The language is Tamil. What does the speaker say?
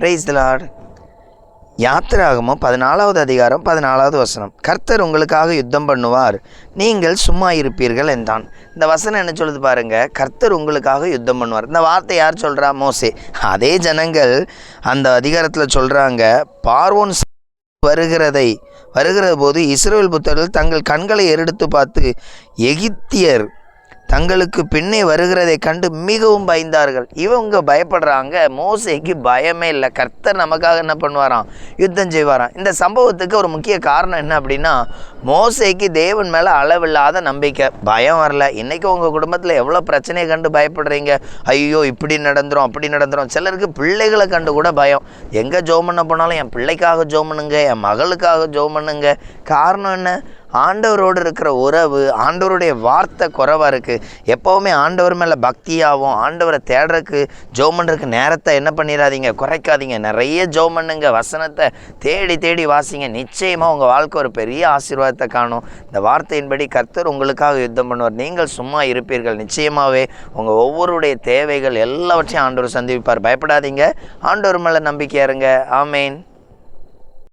Praise the Lord. யாத்திராகமம் 14வது அதிகாரம் 14வது வசனம். கர்த்தர் உங்களுக்காக யுத்தம் பண்ணுவார், நீங்கள் சும்மா இருப்பீர்கள் என்றான். இந்த வசனம் என்ன சொல்லுது பாருங்க, கர்த்தர் உங்களுக்காக யுத்தம் பண்ணுவார். இந்த வார்த்தை யார் சொல்கிறா? மோசே. அதே ஜனங்கள் அந்த அதிகாரத்தில் சொல்கிறாங்க, பார்வோன் வருகிற போது இஸ்ரவேல் புத்திரர்கள் தங்கள் கண்களை ஏறெடுத்து பார்த்து எகிப்தியர் தங்களுக்கு பின்னே வருகிறதை கண்டு மிகவும் பயந்தார்கள். இவங்க பயப்படுறாங்க, மோசேக்கு பயமே இல்லை. கர்த்தர் நமக்காக என்ன பண்ணுவாராம்? யுத்தம் செய்வாராம். இந்த சம்பவத்துக்கு ஒரு முக்கிய காரணம் என்ன அப்படின்னா, மோசேக்கு தேவன் மேலே அளவில்லாத நம்பிக்கை, பயம் வரல. இன்றைக்கி உங்கள் குடும்பத்தில் எவ்வளோ பிரச்சனையை கண்டு பயப்படுறீங்க. ஐயோ இப்படி நடந்துரும் அப்படி நடந்துரும். சிலருக்கு பிள்ளைகளை கண்டு கூட பயம். எங்கே ஜோம் பண்ண போனாலும் என் பிள்ளைக்காக ஜோம் பண்ணுங்க, என் மகளுக்காக ஜோம் பண்ணுங்க. காரணம் என்ன? ஆண்டவரோடு இருக்கிற உறவு, ஆண்டவருடைய வார்த்தை குறைவாக இருக்குது. எப்போவுமே ஆண்டவர் மேலே பக்தியாகவும் ஆண்டவரை தேடுறதுக்கு ஜோம் பண்ணுறதுக்கு நேரத்தை என்ன பண்ணிடாதீங்க, குறைக்காதீங்க. நிறைய ஜோம் பண்ணுங்க, வசனத்தை தேடி தேடி வாசிங்க. நிச்சயமாக உங்கள் வாழ்க்கை ஒரு பெரிய ஆசீர்வாதத்தை காணும். இந்த வார்த்தையின்படி கர்த்தர் உங்களுக்காக யுத்தம் பண்ணுவார், நீங்கள் சும்மா இருப்பீர்கள். நிச்சயமாகவே உங்கள் ஒவ்வொருடைய தேவைகள் எல்லாவற்றையும் ஆண்டவர் சந்திப்பார். பயப்படாதீங்க, ஆண்டவர் மேலே நம்பிக்கை இருங்க. ஆமேன்.